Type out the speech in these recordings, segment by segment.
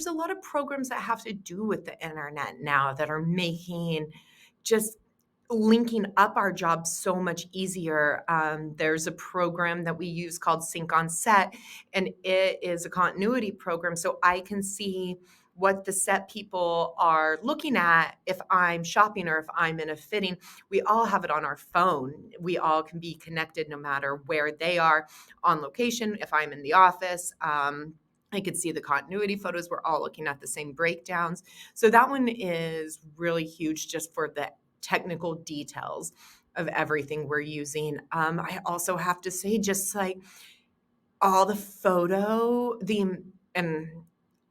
there's a lot of programs that have to do with the internet now that are making just linking up our jobs so much easier. There's a program that we use called Sync on Set, and it is a continuity program. So I can see what the set people are looking at if I'm shopping or if I'm in a fitting. We all have it on our phone. We all can be connected no matter where they are on location. If I'm in the office, I could see the continuity photos. We're all looking at the same breakdowns. So that one is really huge just for the technical details of everything we're using. I also have to say, just like all the photo, and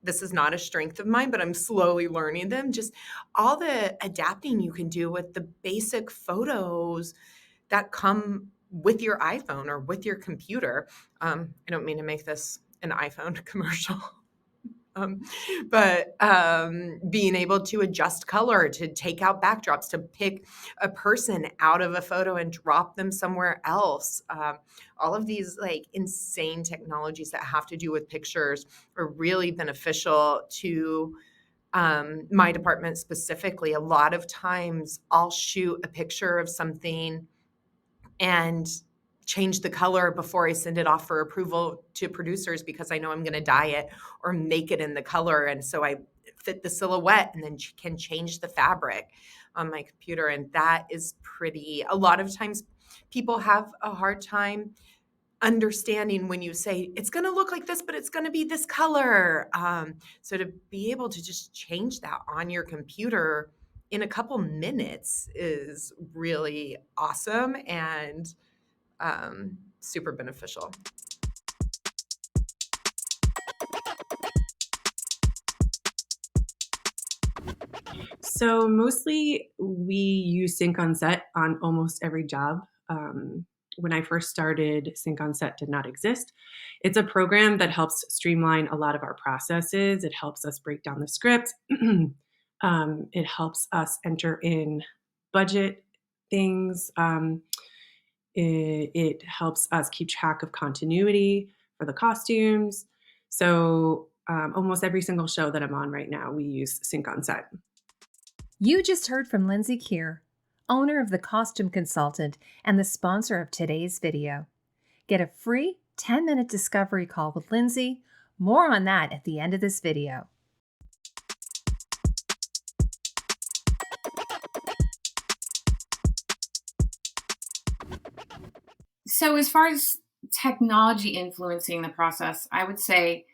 this is not a strength of mine, but I'm slowly learning them. Just all the adapting you can do with the basic photos that come with your iPhone or with your computer. I don't mean to make this an iPhone commercial. Um, but being able to adjust color, to take out backdrops, to pick a person out of a photo and drop them somewhere else. All of these like insane technologies that have to do with pictures are really beneficial to my department specifically. A lot of times I'll shoot a picture of something and change the color before I send it off for approval to producers because I know I'm going to dye it or make it in the color. And so I fit the silhouette and then can change the fabric on my computer. And that is pretty, a lot of times people have a hard time understanding when you say it's going to look like this, but it's going to be this color. So to be able to just change that on your computer in a couple minutes is really awesome and super beneficial. So mostly we use Sync on Set on almost every job. When I first started, Sync on Set did not exist. It's a program that helps streamline a lot of our processes. It helps us break down the script. It helps us enter in budget things. It helps us keep track of continuity for the costumes. So almost every single show that I'm on right now, we use Sync on Set. You just heard from Lindsay Keir, owner of The Costume Consultant and the sponsor of today's video. Get a free 10-minute discovery call with Lindsay. More on that at the end of this video. So as far as technology influencing the process, I would say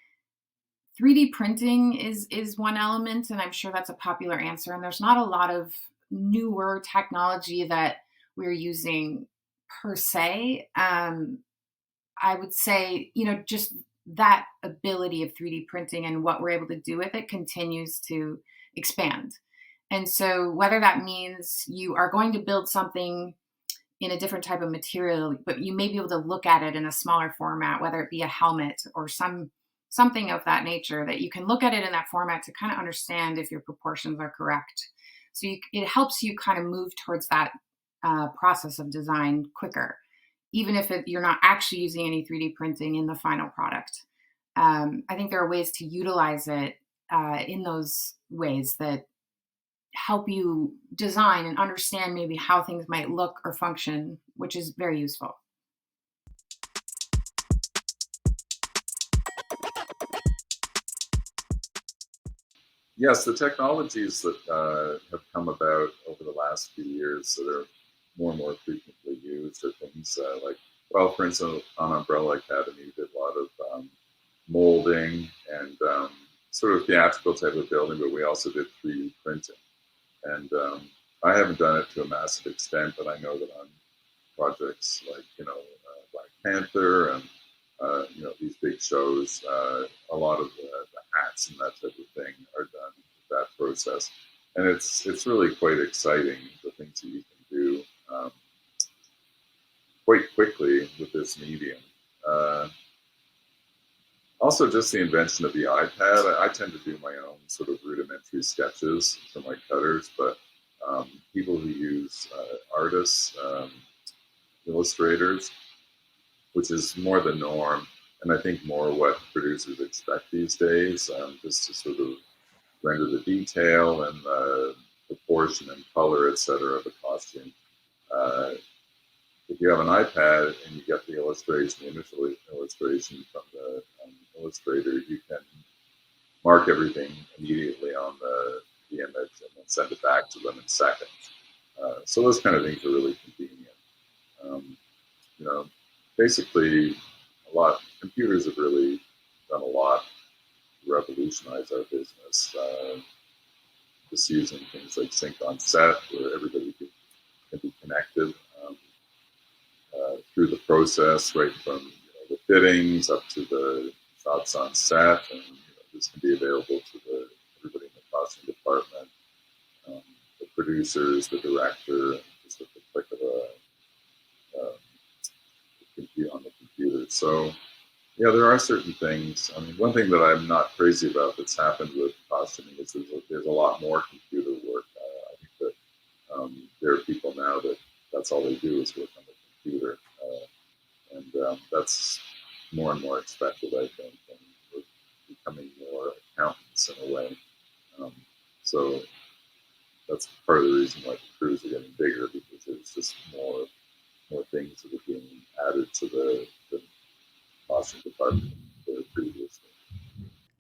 3D printing is one element, and I'm sure that's a popular answer. And there's not a lot of newer technology that we're using per se. I would say, just that ability of 3D printing and what we're able to do with it continues to expand. And so whether that means you are going to build something in a different type of material, but you may be able to look at it in a smaller format, whether it be a helmet or something of that nature, that you can look at it in that format to kind of understand if your proportions are correct. So it helps you kind of move towards that process of design quicker, even if you're not actually using any 3D printing in the final product. I think there are ways to utilize it in those ways that help you design and understand maybe how things might look or function, which is very useful. Yes, the technologies that have come about over the last few years that are more and more frequently used are things like, well, for instance, on Umbrella Academy, we did a lot of molding and sort of theatrical type of building, but we also did 3D printing. And I haven't done it to a massive extent, but I know that on projects like, Black Panther and, these big shows, a lot of the hats and that type of thing are done with that process. And it's really quite exciting, the things that you can do quite quickly with this medium. Also, just the invention of the iPad. I tend to do my own sort of rudimentary sketches for my cutters, but people who use artists, illustrators, which is more the norm, and I think more what producers expect these days, just to sort of render the detail and the proportion and color, etc., of the costume. Uh, if you have an iPad and you get the illustration, the initial illustration from the illustrator, you can mark everything immediately on the image and then send it back to them in seconds. So those kind of things are really convenient. Um, you know, basically, computers have really done a lot to revolutionize our business. Just using things like sync on set, where everybody can be connected through the process, right from the fittings up to the shots on set, and this can be available to everybody in the costume department, the producers, the director, just with the click of on the computer. So yeah, there are certain things. I mean, one thing that I'm not crazy about that's happened with costuming is there's a lot more computer work. I think that there are people now that's all they do is work on the computer, and that's more and more expected, I think, and we're becoming more accountants in a way. Um, so that's part of the reason why the crews are getting bigger, because there's just more things that are being added to the costume department than previously.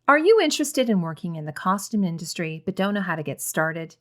Are you interested in working in the costume industry but don't know how to get started?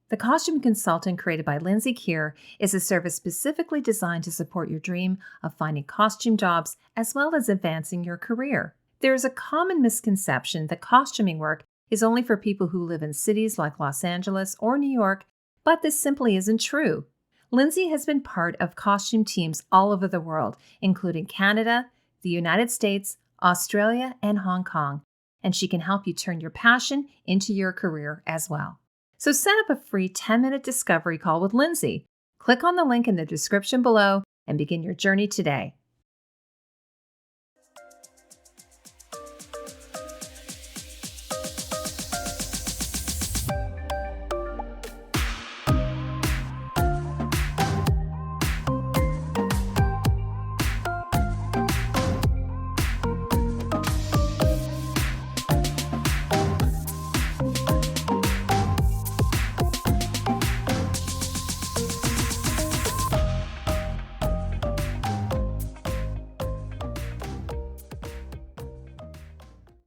The Costume Consultant created by Lindsay Keir is a service specifically designed to support your dream of finding costume jobs as well as advancing your career. There is a common misconception that costuming work is only for people who live in cities like Los Angeles or New York, but this simply isn't true. Lindsay has been part of costume teams all over the world, including Canada, the United States, Australia, and Hong Kong, and she can help you turn your passion into your career as well. So set up a free 10-minute discovery call with Lindsay. Click on the link in the description below and begin your journey today.